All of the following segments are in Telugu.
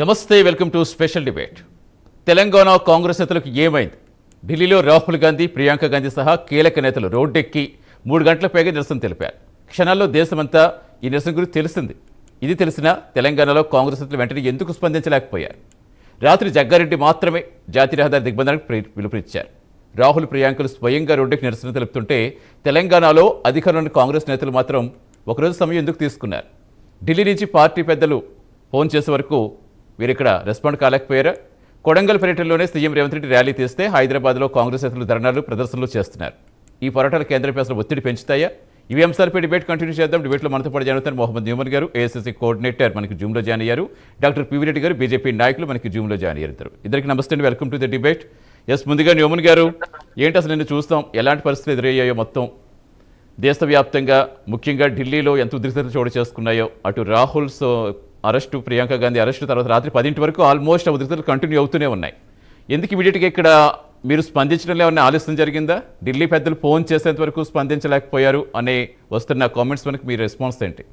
నమస్తే, welcome to special debate. Telangana Congress నేతలకు ఏమైంది? ఢిల్లీలో రాహుల్ గాంధీ, ప్రియాంక గాంధీ సహా కీలక నేతలు రోడ్డెక్కి 3 గంటల పైగా నిరసన తెలిపారు. క్షణాల్లో దేశమంతా ఈ నిరసన గురించి తెలిసింది. ఇది తెలిసినా తెలంగాణలో కాంగ్రెస్ నేతలు వెంటనే ఎందుకు స్పందించలేకపోయారు? రాత్రి జగ్గారెడ్డి మాత్రమే జాతీయ రహదారి దిగ్బంధానికి పిలుపునిచ్చారు. రాహుల్, ప్రియాంకలు స్వయంగా రోడ్డుకి నిరసన తెలుపుతుంటే తెలంగాణలో అధికారంలోని కాంగ్రెస్ నేతలు మాత్రం ఒకరోజు సమయం ఎందుకు తీసుకున్నారు? ఢిల్లీ నుంచి పార్టీ పెద్దలు ఫోన్ చేసే వరకు వీరిక్కడ రెస్పాండ్ కాలేకపోయారా? కొడంగల్ పర్యటనలోనే సీఎం రేవంత్ రెడ్డి ర్యాలీ తీస్తే హైదరాబాద్లో కాంగ్రెస్ నేతలు ధర్నాలు, ప్రదర్శనలు చేస్తున్నారు. ఈ పోరాటాలు కేంద్రంపై అసలు ఒత్తిడి పెంచుతాయా? ఇవి అంశాలపై డిబేట్ కంటిన్యూ చేద్దాం. డిబేట్లో మనతో పాటు జాయిన్ అవుతారు మొహమ్మద్ న్యూమన్ గారు, ఏఐసీసీ కోఆర్డినేటర్, మనకి జూమ్లో జాయిన్ అయ్యారు. డాక్టర్ పివి రెడ్డి గారు, బీజేపీ నాయకులు, మనకి జూమ్లో జాయిన్ అయ్యారు. ఇద్దరికి నమస్తే అండి, వెల్కమ్ టు ద డిబేట్. ముందుగా న్యూమన్ గారు, ఏంటి అసలు నిన్ను చూస్తాం, ఎలాంటి పరిస్థితులు ఎదురయ్యాయో మొత్తం దేశవ్యాప్తంగా, ముఖ్యంగా ఢిల్లీలో ఎంత ఉద్రిక్తతలు చోటు చేసుకున్నాయో, అటు రాహుల్ అరెస్టు, ప్రియాంక గాంధీ అరెస్టు తర్వాత రాత్రి 10 వరకు ఆల్మోస్ట్ ఉద్రిక్తతలు కంటిన్యూ అవుతూనే ఉన్నాయి. ఎందుకు ఇమీడియట్గా ఇక్కడ మీరు స్పందించడంలో ఏమన్నా ఆలస్యం జరిగిందా? ఢిల్లీ పెద్దలు ఫోన్ చేసేంత వరకు స్పందించలేకపోయారు అనే వస్తున్న కామెంట్స్ మనకి మీ రెస్పాన్స్ ఏంటి?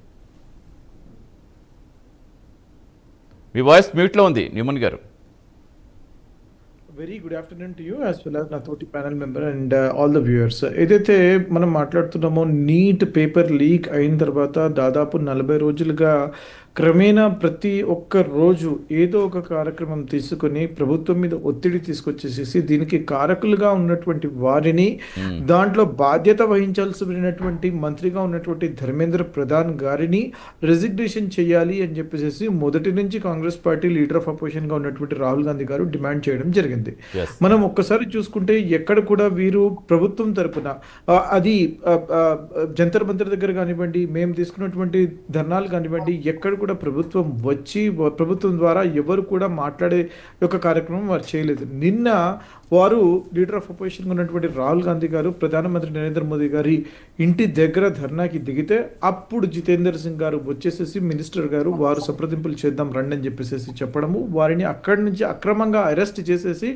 మీ వాయిస్ మ్యూట్లో ఉంది న్యూమన్ గారు. Very good afternoon to you as well as నా తోటి panel member and all the viewers. ఏదైతే మనం మాట్లాడుతున్నామో, నీట్ పేపర్ లీక్ అయిన తర్వాత దాదాపు 40 రోజులుగా క్రమేణా ప్రతి ఒక్క రోజు ఏదో ఒక కార్యక్రమం తీసుకుని ప్రభుత్వం మీద ఒత్తిడి తీసుకొచ్చేసేసి దీనికి కారకులుగా ఉన్నటువంటి వారిని, దాంట్లో బాధ్యత వహించాల్సినటువంటి మంత్రిగా ఉన్నటువంటి ధర్మేంద్ర ప్రధాన్ గారిని రెసిగ్నేషన్ చేయాలి అని చెప్పేసి మొదటి నుంచి Congress party leader of opposition గా ఉన్నటువంటి రాహుల్ గాంధీ గారు డిమాండ్ చేయడం జరిగింది. మనం ఒక్కసారి చూసుకుంటే ఎక్కడ కూడా వీరు ప్రభుత్వం తరపున అది జంతర్ మంతర్ దగ్గర కానివ్వండి, మేము తీసుకున్నటువంటి ధర్నాలు కానివ్వండి, ఎక్కడ కూడా ప్రభుత్వం వచ్చి ప్రభుత్వం ద్వారా ఎవరు కూడా మాట్లాడే ఒక కార్యక్రమం వారు చేయలేదు. నిన్న వారు లీడర్ ఆఫ్ అపోజిషన్ ఉన్నటువంటి రాహుల్ గాంధీ గారు ప్రధానమంత్రి నరేంద్ర మోదీ గారి ఇంటి దగ్గర ధర్నాకి దిగితే అప్పుడు జితేందర్ సింగ్ గారు వచ్చేసేసి మినిస్టర్ గారు వారు సంప్రదింపులు చేద్దాం రండి అని చెప్పేసి చెప్పడము, వారిని అక్కడి నుంచి అక్రమంగా అరెస్ట్ చేసేసి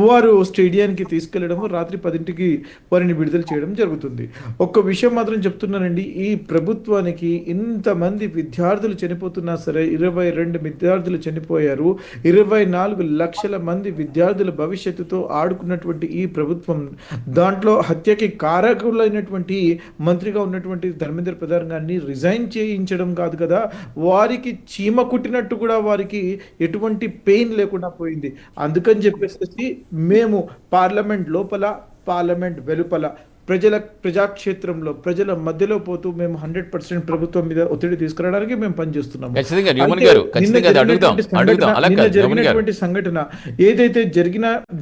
వారు స్టేడియానికి తీసుకెళ్లడము, రాత్రి 10కి వారిని విడుదల చేయడం జరుగుతుంది. ఒక్క విషయం మాత్రం చెప్తున్నానండి, ఈ ప్రభుత్వానికి ఇంతమంది విద్యార్థులు చనిపోతున్నా సరే, 22 విద్యార్థులు చనిపోయారు, 24 లక్షల మంది విద్యార్థుల భవిష్యత్తుతో ఆడుకున్నటువంటి ఈ ప్రభుత్వం, దాంట్లో హత్యకి కారకులైనటువంటి మంత్రిగా ఉన్నటువంటి ధర్మేంద్ర ప్రధాన్ గారిని రిజైన్ చేయించడం కాదు కదా, వారికి చీమ కుట్టినట్టు కూడా వారికి ఎటువంటి పెయిన్ లేకుండా పోయింది. అందుకని చెప్పేసి మేము పార్లమెంట్ లోపల, పార్లమెంట్ వెలుపల, ప్రజాక్షేత్రంలో ప్రజల మధ్యలో పోతూ మేము 100% ప్రభుత్వం మీద ఒత్తిడి తీసుకురావడానికి మేము పనిచేస్తున్నాము. జరిగినటువంటి సంఘటన ఏదైతే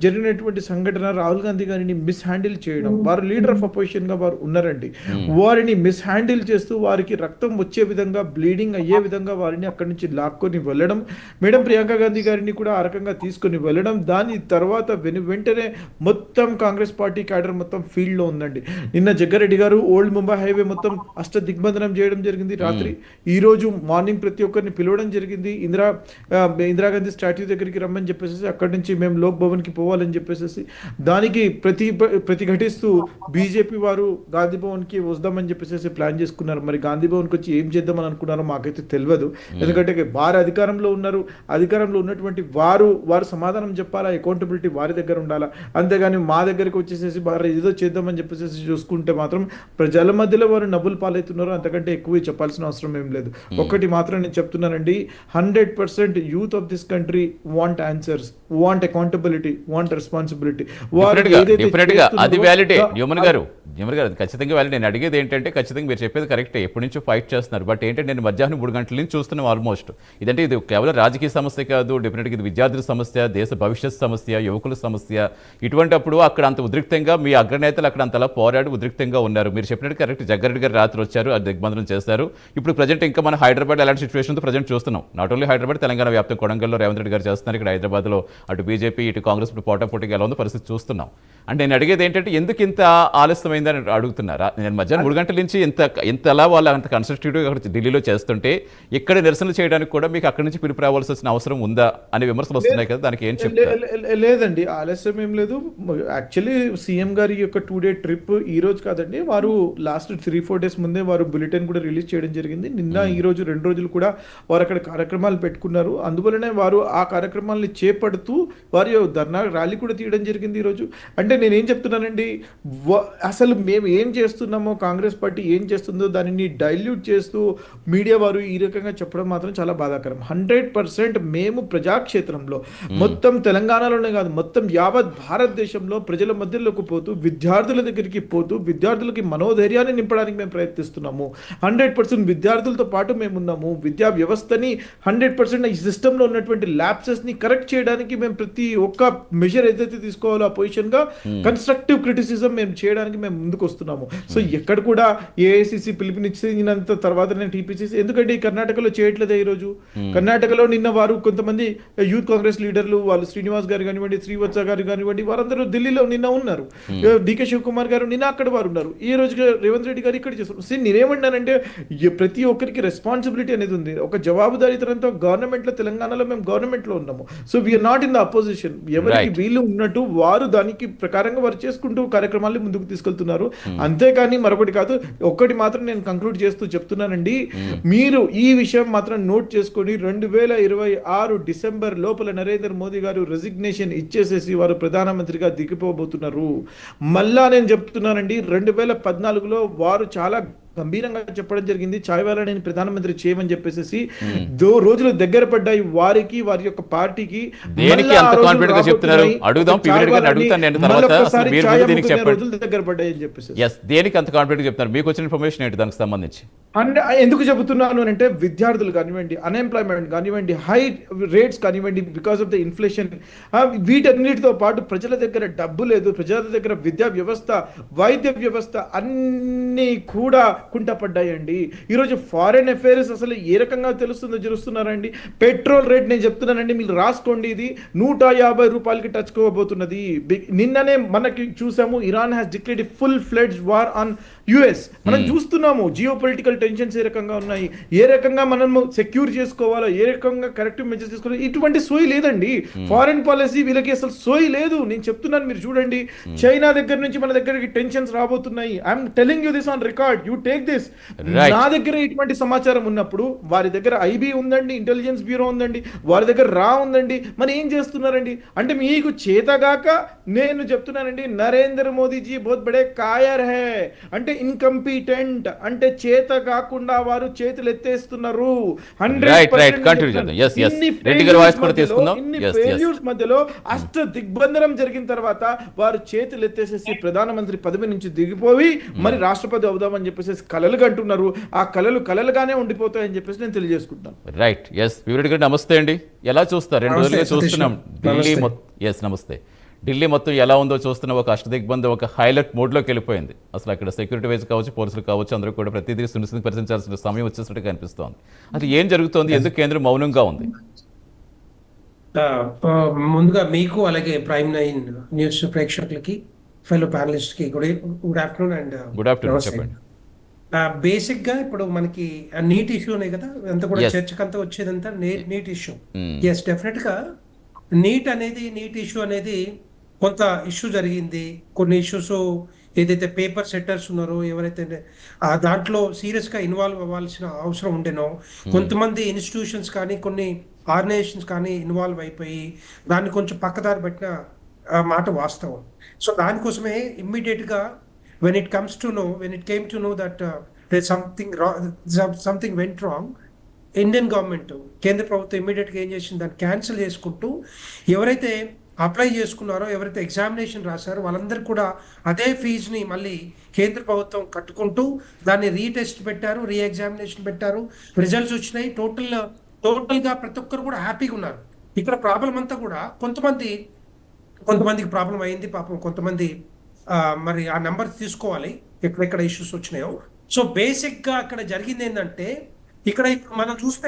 జరిగినటువంటి సంఘటన, రాహుల్ గాంధీ గారిని మిస్ హ్యాండిల్ చేయడం, వారు లీడర్ ఆఫ్ అపోజిషన్ గా వారు ఉన్నారండి, వారిని మిస్ హ్యాండిల్ చేస్తూ వారికి రక్తం వచ్చే విధంగా, బ్లీడింగ్ అయ్యే విధంగా వారిని అక్కడి నుంచి లాక్కొని వెళ్ళడం, మేడం ప్రియాంక గాంధీ గారిని కూడా ఆ రకంగా తీసుకొని వెళ్ళడం, దాని తర్వాత వెంటనే మొత్తం కాంగ్రెస్ పార్టీ క్యాడర్ మొత్తం ఫీల్డ్ లో ఉందండి. నిన్న జగ్గారెడ్డి గారు ఓల్డ్ ముంబై హైవే మొత్తం దిగ్బంధనం చేయడం జరిగింది రాత్రి. ఈ రోజు మార్నింగ్ ప్రతి ఒక్కరిని పిలవడం జరిగింది. ఇందిరాగాంధీ స్టాట్యూ దగ్గరికి రమ్మని చెప్పేసి, అక్కడి నుంచి మేము లోక్ భవన్ కి పోవాలని చెప్పేసి, దానికి ప్రతిఘటిస్తూ బీజేపీ వారు గాంధీ భవన్ కి వద్దామని చెప్పేసి ప్లాన్ చేసుకున్నారు. మరి గాంధీ భవన్ కి వచ్చి ఏం చేద్దామని అనుకున్నారో మాకైతే తెలియదు. ఎందుకంటే వారు అధికారంలో ఉన్నారు, అధికారంలో ఉన్నటువంటి వారు సమాధానం చెప్పాలా, అకౌంటబిలిటీ వారి దగ్గర ఉండాలా. అంతేగాని మా దగ్గరికి వచ్చేసేసి ఏదో చేద్దామని చెప్పేసి చూసుకుంటే మాత్రం ప్రజల మధ్యలో వారు నవ్వులు పాలవుతున్నారు. అంతకంటే ఎక్కువ చెప్పాల్సిన అవసరం ఏం లేదు. ఒక్కటి మాత్రం నేను చెప్తున్నానండి, 100% youth of this country want answers, want accountability, want responsibility. అది వ్యాలిడే న్యూమన్ గారు, ఖచ్చితంగా వ్యాలిడ్. నేను అడిగేది ఏంటంటే, ఖచ్చితంగా మీరు చెప్పేది కరెక్టే, ఎప్పటి నుంచో ఫైట్ చేస్తున్నారు. బట్ ఏంటంటే, నేను మధ్యాహ్నం 3 గంటల నుంచి చూస్తున్నాం ఆల్మోస్ట్. ఇదంటే ఇది కేవలం రాజకీయ సమస్య కాదు, డెఫినెట్గా ఇది విద్యార్థుల సమస్య, దేశ భవిష్యత్ సమస్య, యువకుల సమస్య. ఇటువంటి అప్పుడు అక్కడ అంత ఉద్రిక్తంగా మీ అగ్రనేతలు అక్కడ అంతలా పోరాడి ఉద్రిక్తంగా ఉన్నారు. మీరు చెప్పినట్టు కరెక్ట్, జగ్గారెడ్డి గారు రాత్రి వచ్చారు, అది దిగ్బంధనం చేస్తారు. ఇప్పుడు ప్రజెంట్ ఇంకా మన హైదరాబాద్ ఎలాంటి సిచ్యువేషన్ ప్రజెంట్ చూస్తున్నాం. నాట్ ఓన్లీ హైదరాబాద్, తెలంగాణ వ్యాప్తం కొడంగల్లో రేవంత్ రెడ్డి గారు చేస్తున్నారు, ఇక్కడ హైదరాబాద్లో అటు బీజేపీ ఇటు కాంగ్రెస్ పోటాపోటీగా ఎలా ఉందో పరిస్థితి చూస్తున్నాం. అంటే నేను అడిగేది ఏంటంటే, ఎందుకు ఇంత ఆలస్యమైంది అయిపోయిందని అడుగుతున్నారా? నేను మధ్యాహ్నం 3 గంటల నుంచి ఇంతలా వాళ్ళు అంత కన్స్ట్రక్టివ్గా అక్కడ ఢిల్లీలో చేస్తుంటే ఇక్కడ నిరసన చేయడానికి కూడా మీకు అక్కడి నుంచి పిలుపు రావాల్సి వచ్చిన అవసరం ఉందా అనే విమర్శలు వస్తున్నాయి కదా, దానికి ఏం చెప్తారు? లేదండి, ఆలస్యం ఏం లేదు. యాక్చువల్లీ సీఎం గారి యొక్క 2 day ట్రిప్ ఈ రోజు కాదండి, వారు లాస్ట్ 3-4 days ముందే వారు బులెటిన్ కూడా రిలీజ్ చేయడం జరిగింది. నిన్న ఈ రోజు 2 రోజులు కూడా వారు అక్కడ కార్యక్రమాలు పెట్టుకున్నారు. అందువలనే వారు ఆ కార్యక్రమాలని చేపడుతూ వారి ధర్నా ర్యాలీ కూడా తీయడం జరిగింది ఈరోజు. అంటే నేనేం చెప్తున్నానండి, అసలు మేము ఏం చేస్తున్నామో, కాంగ్రెస్ పార్టీ ఏం చేస్తుందో దానిని డైల్యూట్ చేస్తూ మీడియా వారు ఈ రకంగా చెప్పడం మాత్రం చాలా బాధాకరం. 100% మేము ప్రజాక్షేత్రంలో మొత్తం తెలంగాణలోనే కాదు, మొత్తం యావత్ భారతదేశంలో ప్రజల మధ్యలోకి పోతూ, విద్యార్థుల దగ్గరికి పోతూ, విద్యార్థులకి మనోధైర్యాన్ని నింపడానికి మేము ప్రయత్నిస్తున్నాము. 100% విద్యార్థులతో పాటు మేము ఉన్నాము. విద్యా వ్యవస్థని 100% ఈ సిస్టంలో ఉన్నటువంటి ల్యాప్సెస్ని కరెక్ట్ చేయడానికి మేము ప్రతి ఒక్క మెజర్ ఏదైతే తీసుకోవాలో ఆ పొజిషన్గా కన్స్ట్రక్టివ్ క్రిటిసిజం మేము చేయడానికి మేము ముందుకు వస్తున్నాము. సో ఎక్కడ కూడా ఏఐసిసి పిలుపునిచ్చినంత తర్వాత నేను టీపీసీసీ, ఎందుకంటే ఈ కర్ణాటకలో చేయట్లేదే ఈరోజు. కర్ణాటకలో నిన్న వారు కొంతమంది యూత్ కాంగ్రెస్ లీడర్లు, వాళ్ళు శ్రీనివాస్ గారు కానివ్వండి, శ్రీవత్స గారు కానివ్వండి, వారందరూ ఢిల్లీలో నిన్న ఉన్నారు. డికే శివకుమార్ గారు నిన్న అక్కడ వారు ఉన్నారు. ఈ రోజు రేవంత్ రెడ్డి గారు ఇక్కడ చేస్తారు. నేనేమన్నానంటే ప్రతి ఒక్కరికి రెస్పాన్సిబిలిటీ అనేది ఉంది. ఒక జవాబుదారీతనంతో గవర్నమెంట్లో, తెలంగాణలో మేము గవర్నమెంట్లో ఉన్నాము. So we are not in the opposition. ఎవరికి వీళ్ళు ఉన్నట్టు వారు దానికి ప్రకారంగా వారు చేసుకుంటూ కార్యక్రమాలు ముందుకు తీసుకెళ్తున్నారు. అంతేకాని మరొకటి కాదు. ఒక్కటి మాత్రం నేను కంక్లూడ్ చేస్తూ చెప్తున్నానండి, మీరు ఈ విషయం మాత్రం నోట్ చేసుకొని 2026 డిసెంబర్ లోపల నరేంద్ర మోదీ గారు రెసిగ్నేషన్ ఇచ్చేసేసి వారు ప్రధానమంత్రిగా దిగిపోబోతున్నారు. మళ్ళా నేను చెప్తున్నానండి, 2014లో వారు చాలా గంభీరంగా చెప్పడం జరిగింది, చాయ్వాలా నేను ప్రధానమంత్రి చేయమని చెప్పేసి. రోజులు దగ్గర పడ్డాయి వారికి, వారి యొక్క పార్టీకి. దేనికి అంత కాన్ఫిడెంట్ గా చెప్తున్నారు? అడుగుదాం, పీవీఆర్ గారిని అడుగుతాను నేను తర్వాత. మీరు దీనికి చెప్పండి, రోజులు దగ్గర పడ్డాయి అని చెప్పేసి. yes, దేనికి అంత కాన్ఫిడెంట్ గా చెప్తున్నారు? మీకు వచ్చిన ఇన్ఫర్మేషన్ ఏంటి దానికి సంబంధించి? అంటే ఎందుకు చెబుతున్నాను అంటే, విద్యార్థులు కానివ్వండి, అన్ఎంప్లాయ్మెంట్ కానివ్వండి, హై రేట్స్ కానివ్వండి, బికాస్ ఆఫ్ ద ఇన్ఫ్లేషన్, వీటన్నిటితో పాటు ప్రజల దగ్గర డబ్బు లేదు, ప్రజల దగ్గర విద్యా వ్యవస్థ, వైద్య వ్యవస్థ అన్నీ కూడా కుంటపడ్డాయండి. ఈరోజు ఫారెన్ అఫైర్స్ అసలు ఏ రకంగా చూస్తున్నారండి. పెట్రోల్ రేట్ నేను చెప్తున్నానండి, మీరు రాసుకోండి, ఇది 150 రూపాయలకి టచ్ కోబోతున్నది. నిన్ననే మనకి చూసాము, Iran has declared full fledged war on US. మనం చూస్తున్నాము జియో పొలిటికల్ టెన్షన్స్ ఏ రకంగా ఉన్నాయి, ఏ రకంగా మనము సెక్యూర్ చేసుకోవాలో, ఏ రకంగా కరెక్టివ్ మెజర్స్ తీసుకోవాలో, ఇటువంటి సోయి లేదండి. ఫారెన్ పాలసీ వీళ్ళకి అసలు సోయి లేదు. నేను చెప్తున్నాను, మీరు చూడండి, చైనా దగ్గర నుంచి మన దగ్గరికి టెన్షన్స్ రాబోతున్నాయి. I'm telling you this on record, you take this. నా దగ్గర ఇటువంటి సమాచారం ఉన్నప్పుడు వారి దగ్గర ఐబీ ఉందండి, ఇంటెలిజెన్స్ బ్యూరో ఉందండి, వారి దగ్గర రా ఉందండి, మరి ఏం చేస్తున్నారండి? అంటే మీకు చేతగాక నేను చెప్తున్నానండి, నరేంద్ర మోదీజీ బహుత్ బడే కాయర్ హై, అంటే ఇన్కంపీటెంట్, అంటే చేత కాకుండా వారు చేతులు ఎత్తేస్తున్నారు. మధ్యలో అష్ట దిగ్బంధనం జరిగిన తర్వాత వారు చేతులు ఎత్తేసేసి ప్రధానమంత్రి పదవి నుంచి దిగిపోయి మరి రాష్ట్రపతి అవుదామని చెప్పేసి కలలు కంటున్నారు. ఆ కలలు కలలుగానే ఉండిపోతాయని చెప్పేసి నేను తెలియజేసుకుంటాను. రైట్. ఎస్, పీవీఆర్ గారు నమస్తే అండి. ఎలా చూస్తారు? 2 రోజులుగా చూస్తున్నాం ఢిల్లీ నమస్తే. ఢిల్లీ మొత్తం ఎలా ఉందో చూస్తున్న ఒక అష్టదిగ్బంధం ఒక హైలైట్ మోడ్లోకి వెళ్ళిపోయింది. అసలు అక్కడ సెక్యూరిటీ వైజ్ కావచ్చు, పోలీసులు కావచ్చు, అందరూ కూడా ప్రతిదీ సునిశ్చితపరిచాల్సిన సమయం వచ్చేసినట్టుగా అనిపిస్తోంది. అది ఏం జరుగుతోంది? ఎందుకు కేంద్రం మౌనంగా ఉంది? ముందుగా మీకు, అలాగే ప్రైమ్9 న్యూస్ ప్రేక్షకులకి, ఫెలో ప్యానలిస్ట్ కి good afternoon and good afternoon. చెప్పండి. బేసిక్ గా ఇప్పుడు మనకి నీట్ ఇష్యూనే కదా అంతా కూడా చర్చకంతా వచ్చేదంతా నీట్ ఇష్యూ. ఎస్, డెఫినెట్ గా నీట్ ఇష్యూ అనేది కొంత ఇష్యూ జరిగింది. కొన్ని ఇష్యూస్ ఏదైతే పేపర్ సెట్టర్స్ ఉన్నారో, ఎవరైతే దాంట్లో సీరియస్ గా ఇన్వాల్వ్ అవ్వాల్సిన అవసరం ఉండేనో, కొంతమంది ఇన్స్టిట్యూషన్స్ కానీ కొన్ని ఆర్గనైజేషన్స్ కానీ ఇన్వాల్వ్ అయిపోయి దాన్ని కొంచెం పక్కదారి పెట్టిన మాట వాస్తవం. సో దానికోసమే ఇమ్మీడియట్ గా when it came to know that there's something went wrong, Indian government, కేంద్ర ప్రభుత్వం ఇమ్మీడియట్ గా ఏం చేసింది, దాన్ని క్యాన్సిల్ చేసుకుంటూ ఎవరైతే అప్లై చేసుకున్నారో, ఎవరైతే ఎగ్జామినేషన్ రాశారో వాళ్ళందరూ కూడా అదే ఫీజుని మళ్ళీ కేంద్ర ప్రభుత్వం కట్టుకుంటూ దాన్ని రీటెస్ట్ పెట్టారు, రీ ఎగ్జామినేషన్ పెట్టారు, రిజల్ట్స్ వచ్చినాయి. టోటల్ గా ప్రతి ఒక్కరు కూడా హ్యాపీగా ఉన్నారు. ఇక్కడ ప్రాబ్లం అంతా కూడా కొంతమందికి ప్రాబ్లం అయింది పాపం, కొంతమంది మరి ఆ నెంబర్ తీసుకోవాలి ఎక్కడెక్కడ ఇష్యూస్ వచ్చినాయో. సో బేసిక్ గా అక్కడ జరిగింది ఏంటంటే, ఇక్కడ మనం చూస్తే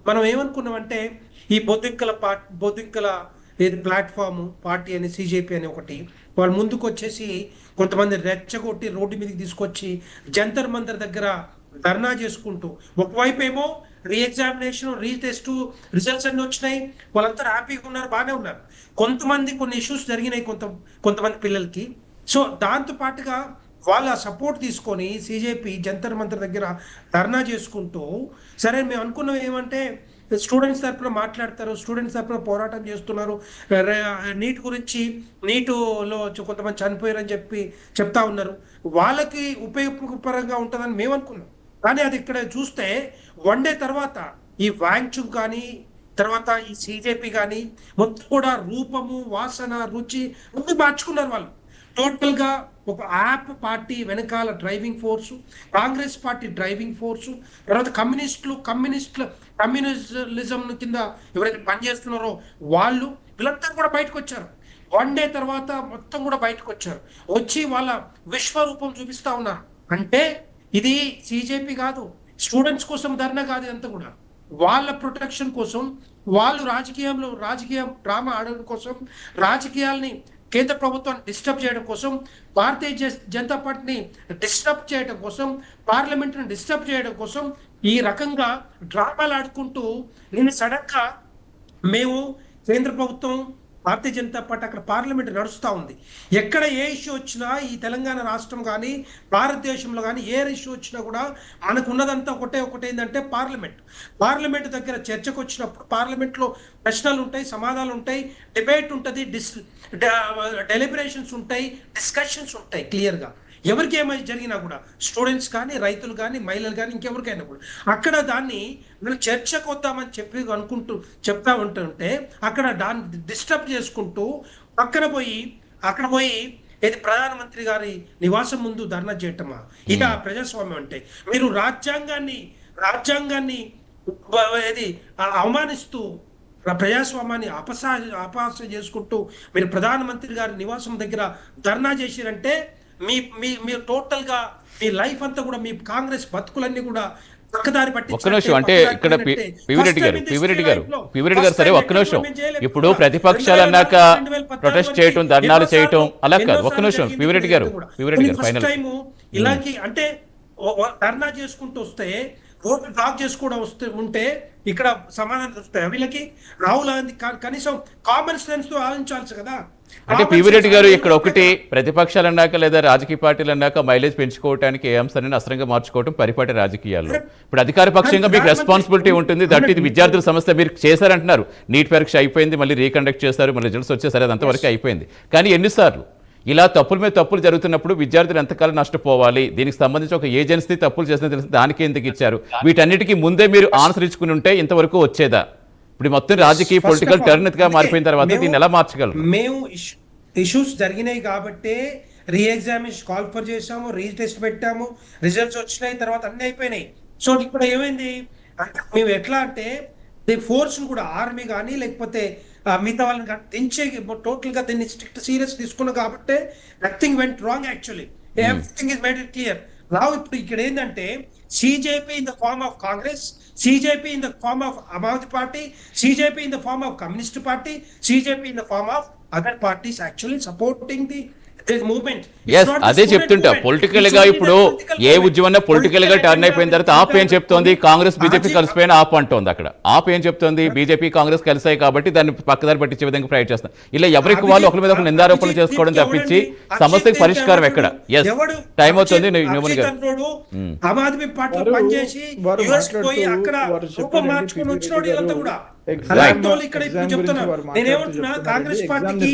మనం ఏమనుకున్నామంటే, ఈ బొద్దింకల ఏది ప్లాట్ఫామ్ పార్టీ అని, సిజేపీ అని ఒకటి, వాళ్ళు ముందుకు వచ్చేసి కొంతమంది రెచ్చగొట్టి రోడ్డు మీదకి తీసుకొచ్చి జంతర్ మంతర్ దగ్గర ధర్నా చేసుకుంటూ ఒకవైపు ఏమో రీఎగ్జామినేషన్ రీటెస్ట్ రిజల్ట్స్ అన్ని వచ్చినాయి, వాళ్ళంతా హ్యాపీగా ఉన్నారు, బాగానే ఉన్నారు. కొంతమంది కొన్ని ఇష్యూస్ జరిగినాయి కొంతమంది పిల్లలకి. సో దాంతో పాటుగా వాళ్ళ సపోర్ట్ తీసుకొని సిజేపీ జంతర్ మంతర్ దగ్గర ధర్నా చేసుకుంటూ, సరే మేము అనుకున్నాం ఏమంటే స్టూడెంట్స్ తరఫున మాట్లాడతారు, స్టూడెంట్స్ తరఫున పోరాటం చేస్తున్నారు, నీట్ గురించి నీటులో కొంతమంది చనిపోయారని చెప్తా ఉన్నారు, వాళ్ళకి ఉపయోగపరంగా ఉంటుందని మేము అనుకున్నాం. కానీ అది ఇక్కడ చూస్తే వన్ డే తర్వాత ఈ వాంగ్చుక్ కానీ తర్వాత ఈ సిజేపీ కానీ మొత్తం కూడా రూపము వాసన రుచి అన్ని మార్చుకున్నారు వాళ్ళు. టోటల్ గా ఒక యాప్ పార్టీ వెనకాల driving force, Congress party driving force, తర్వాత కమ్యూనిజం కింద ఎవరైతే పనిచేస్తున్నారో వాళ్ళు వీళ్ళంతా కూడా బయటకు వచ్చారు. వన్ డే తర్వాత మొత్తం కూడా బయటకు వచ్చారు, వచ్చి వాళ్ళ విశ్వరూపం చూపిస్తా ఉన్నారు. అంటే ఇది సిజేపీ కాదు, స్టూడెంట్స్ కోసం ధర్నా కాదు, ఇదంతా కూడా వాళ్ళ ప్రొటెక్షన్ కోసం, వాళ్ళు రాజకీయ డ్రామా ఆడడం కోసం, రాజకీయాల్ని కేంద్ర ప్రభుత్వాన్ని డిస్టర్బ్ చేయడం కోసం, భారతీయ జనతా పార్టీని డిస్టర్బ్ చేయడం కోసం, పార్లమెంట్ని డిస్టర్బ్ చేయడం కోసం ఈ రకంగా డ్రామాలు ఆడుకుంటూ నేను సడన్ గా మేము కేంద్ర ప్రభుత్వం భారతీయ జనతా పార్టీ అక్కడ పార్లమెంట్ నడుస్తూ ఉంది. ఎక్కడ ఏ ఇష్యూ వచ్చినా ఈ తెలంగాణ రాష్ట్రం కానీ భారతదేశంలో కానీ ఏ ఇష్యూ వచ్చినా కూడా మనకు ఉన్నదంతా ఒకటే ఏంటంటే పార్లమెంట్ దగ్గర చర్చకు వచ్చినప్పుడు పార్లమెంట్లో ప్రశ్నలు ఉంటాయి, సమాధానాలు ఉంటాయి, డిబేట్ ఉంటుంది, డెలిబరేషన్స్ ఉంటాయి, డిస్కషన్స్ ఉంటాయి క్లియర్గా. ఎవరికి ఏమైనా జరిగినా కూడా స్టూడెంట్స్ కానీ రైతులు కానీ మహిళలు కానీ ఇంకెవరికైనా కూడా అక్కడ దాన్ని మనం చర్చకు వద్దామని చెప్తా ఉంటుంటే అక్కడ దాన్ని డిస్టర్బ్ చేసుకుంటూ అక్కడ పోయి ఏది ప్రధానమంత్రి గారి నివాసం ముందు ధర్నా చేయటమా? ఇక ప్రజాస్వామ్యం అంటే మీరు రాజ్యాంగాన్ని ఏది అవమానిస్తూ ప్రజాస్వామ్యాన్ని అపహాస చేసుకుంటూ మీరు ప్రధానమంత్రి గారి నివాసం దగ్గర ధర్నా చేసిరంటే మీరు టోటల్ గా మీ లైఫ్ అంతా కూడా మీ కాంగ్రెస్ బతుకులన్నీ కూడా పక్కదారి పట్టి. ఒక్క నిమిషం, అంటే ఇక్కడ పివిరెడ్డి గారు సరే ఒక్క నిమిషం, ఇప్పుడు ప్రతిపక్షాలు అన్నాక ప్రొటెస్ట్ చేయటం, ధర్నాలు చేయటం అలా కాదు. ఒక్క నిమిషం పివిరెడ్డి గారు ఫైనల్ ఇలాంటి అంటే ధర్నా చేసుకుంటూ వస్తే ఓట్లు డ్రాప్ చేసుకోవడం ఉంటే ఇక్కడ సమాధానం దొరుకుతాయి. వీళ్ళకి రాహుల్ గాంధీ కనీసం కామన్ సెన్స్ తో ఆలోచించాల్సి కదా. అంటే పివిరెడ్డి గారు ఇక్కడ ఒకటి, ప్రతిపక్షాలు అన్నాక లేదా రాజకీయ పార్టీలు అన్నాక మైలేజ్ పెంచుకోవడానికి ఏ అంశాన్ని అస్త్రంగా మార్చుకోవడం పరిపాటి రాజకీయాల్లో. ఇప్పుడు అధికార పక్షంగా మీకు రెస్పాన్సిబిలిటీ ఉంటుంది, దట్ ఇది విద్యార్థుల సమస్య మీరు చేశారంటున్నారు. నీట్ పరీక్ష అయిపోయింది, మళ్ళీ రీకండక్ట్ చేస్తారు, మళ్ళీ రిజల్ట్స్ వచ్చేసరి అది అంతవరకు అయిపోయింది. కానీ ఎన్నిసార్లు ఇలా తప్పుల మీద తప్పులు జరుగుతున్నప్పుడు విద్యార్థులు ఎంతకాలం నష్టపోవాలి? దీనికి సంబంధించి ఒక ఏజెన్సీ తప్పులు చేసిన తెలిసి దానికి ఎందుకు ఇచ్చారు? వీటన్నిటికీ ముందే మీరు ఆన్సర్ ఇచ్చుకుని ఉంటే ఇంతవరకు వచ్చేదా? ఇప్పుడు మొత్తం రాజకీయ పొలిటికల్ టర్న్ గా మారిపోయిన తర్వాత దీన్ని ఎలా మార్చగలరు? మేము ఇష్యూస్ జరిగినాయి కాబట్టి రీఎగ్జామినేషన్ కాల్ ఫర్ చేసాము, రీటెస్ట్ పెట్టాము, రిజల్ట్స్ వచ్చినాయి, తర్వాత అన్ని అయిపోయినాయి. సో ఇప్పుడు ఏమైంది అంటే మేము ఎట్లా అంటే ఫోర్స్ కూడా ఆర్మీ కానీ లేకపోతే మిగతా వాళ్ళని కానీ దించే టోటల్ గా దీన్ని స్ట్రిక్ట్ సీరియస్ తీసుకున్నాం కాబట్టి nothing went wrong. Actually everything is made it clear. రావు ఇప్పుడు ఇక్కడ ఏంటంటే CJP in the form of Congress, CJP in the form of Amadhi Party, CJP in the form of Communist Party, CJP in the form of other parties actually supporting the movement. అదే చెప్తుంటా, పొలిటికల్ గా ఇప్పుడు ఏ ఉద్యమన్నా పొలిటికల్ గా టర్న్ అయిపోయిన తర్వాత ఆప్ ఏం చెప్తోంది? కాంగ్రెస్ బీజేపీ కలిసిపోయిన ఆప్ అంటోంది. అక్కడ ఆప్ ఏం చెప్తోంది? బీజేపీ కాంగ్రెస్ కలిసాయి కాబట్టి దాన్ని పక్కదారి పట్టించే విధంగా ప్రయత్నం చేస్తాం. ఇలా ఎవరికి వాళ్ళు ఒకరి మీద ఒకరు నిందారోపణలు చేసుకోవడం తప్పించి సమస్యకు పరిష్కారం ఎక్కడ? ఎస్ టైం అవుతుంది. ఆమ్ ఆద్మీ పార్టీలో పనిచేసి యుఎస్ పోయి అక్కడ రూపం మార్చుకొని వచ్చినోడు ఇదంతా కూడా నేనేమంటున్నా, కాంగ్రెస్ పార్టీకి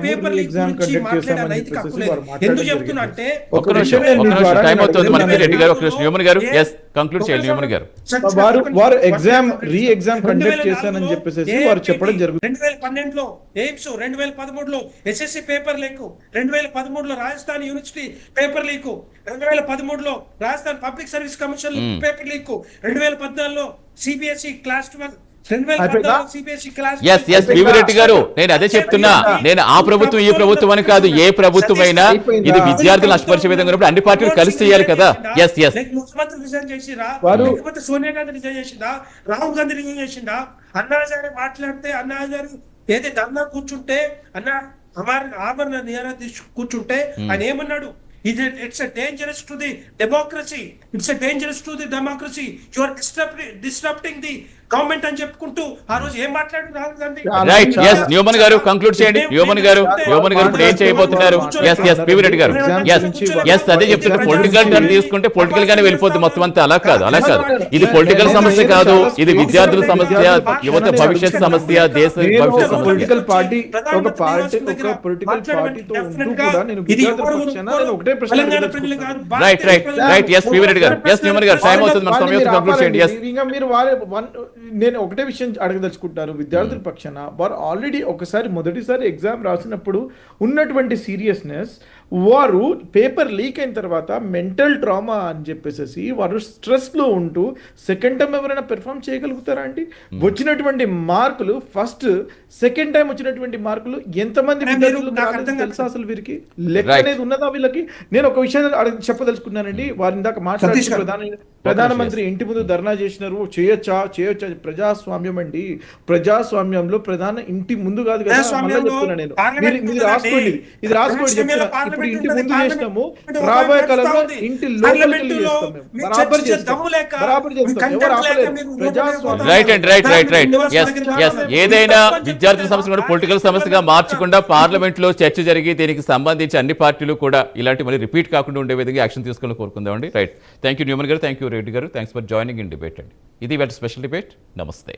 పేపర్ లీక్ గురించి మాట్లాడే నైతిక హక్కు లేదు. ఎందుకు చెప్తున్నా అంటే వారు ఎగ్జామ్ కండక్ట్ చేశానని చెప్పేసి వారు చెప్పడం జరుగుతుంది. 2012లో ఎయిమ్స్, 2013లో ఎస్ఎస్సి పేపర్ లీక్, 2013లో రాజస్థాన్ యూనివర్సిటీ పేపర్ లీక్, 2013లో Rajasthan public service commission paper leak, 2014లో సిబిఎస్ఈ క్లాస్ 12, రెడ్డి గారు నేను అదే చెప్తున్నా. నేను ఆ ప్రభుత్వం ఈ ప్రభుత్వం అని కాదు, ఏ ప్రభుత్వం అయినా ఇది విద్యార్థులు నష్టపరిచే విధంగా అన్ని పార్టీలు కలిసి చేయాలి కదా. ముఖ్యమంత్రి రిజైన్ చేసిరా, లేకపోతే సోనియా గాంధీ రిజైన్ చేసిందా, రాహుల్ గాంధీ రిజైన్ చేసిందా? అన్నా హజారే మాట్లాడితే, అన్నా హజారే ఏదైతే ధర్నా కూర్చుంటే, ఆమరణ నిరాదీక్ష కూర్చుంటే ఆయన ఏమన్నాడు, it's dangerous to the democracy, it's dangerous to the democracy, you are disturbing the government అని చెప్పుకుంటూ ఆ రోజు ఏం మాట్లాడు Rahul Gandhi. Right, yes Newman గారు కంక్లూడ్ చేయండి. న్యూమన్ గారు ఇప్పుడు ఏం చేయబోతున్నారు? ఎస్ పివి రెడ్డి గారు, ఎస్ అదే చెప్తున్నారు. పొలిటికల్ టర్న్ తీసుకుంటే పొలిటికల్ గానే వెళ్ళిపోద్ది మొత్తం అంతా. అలా కాదు. ఇది పొలిటికల్ సమస్య కాదు, ఇది విద్యార్థుల సమస్య, యువత భవిష్యత్ సమస్య, దేశ భవిష్యత్ సమస్య. పొలిటికల్ పార్టీ ఒక పొలిటికల్ పార్టీతో ఉంటూ కూడా నేను విద్యార్థుల పక్షాన నేను ఒకటే ప్రశ్న అడగదలుచుకుంటున్నాను. రైట్ ఎస్ పివి రెడ్డి గారు, ఎస్ న్యూమన్ గారు టైం అవుతుంది, మన సమయం కంక్లూడ్ చేయండి. ఎస్ ఇంకా మీరు నేను ఒకటే విషయం అడగదలుచుకుంటాను విద్యార్థుల పక్షాన. వారు ఆల్రెడీ ఒకసారి మొదటిసారి ఎగ్జామ్ రాసినప్పుడు ఉన్నటువంటి సీరియస్నెస్, వారు పేపర్ లీక్ అయిన తర్వాత మెంటల్ ట్రామా అని చెప్పేసి వారు స్ట్రెస్లో ఉంటూ సెకండ్ టైం ఎవరైనా పెర్ఫామ్ చేయగలుగుతారా అండి? వచ్చినటువంటి మార్కులు ఫస్ట్ సెకండ్ టైం వచ్చినటువంటి మార్కులు ఎంతమంది విద్యార్థులు తెలుసా అసలు? వీరికి లెక్క అనేది ఉన్నదా వీళ్ళకి? నేను ఒక విషయం చెప్పదలుచుకున్నానండి. వారి ఇందాక మాట్లాడుతూ ప్రధానమంత్రి ఇంటి ముందు ధర్నా చేసినారు, చేయొచ్చా? ప్రజాస్వామ్యం అండి, ప్రజాస్వామ్యంలో ప్రధాన ఇంటి ముందు కాదు కదా. మళ్ళీ చెప్తున్నా నేను, మీరు రాసుకోండి, ఇది రాసుకోండి చెప్తున్నా. ఇప్పుడు ఇంటి ముందు చేసినాము, రాబోయే కాలంలో ఇంటి లోపలికి చేస్తాం. మేము బరాబర్ చేస్తాం. ఎవరు ఆపలేదు. ప్రజాస్వామ్యం. రైట్ ఎస్ ఏదైనా విద్యార్థుల సమస్య కూడా పొలిటికల్ సమస్యగా మార్చకుండా పార్లమెంట్ లో చర్చ జరిగి దీనికి సంబంధించి అన్ని పార్టీలు కూడా ఇలాంటి మళ్ళీ రిపీట్ కాకుండా ఉండే విధంగా యాక్షన్ తీసుకోవాలని కోరుకుందామండి. రైట్, థ్యాంక్ యూ న్యూమన్ గారు, థ్యాంక్ యూ రెడ్డి గారు, thanks for joining in debate అండి. ఇది ఇవాళ స్పెషల్ డిబేట్. నమస్తే.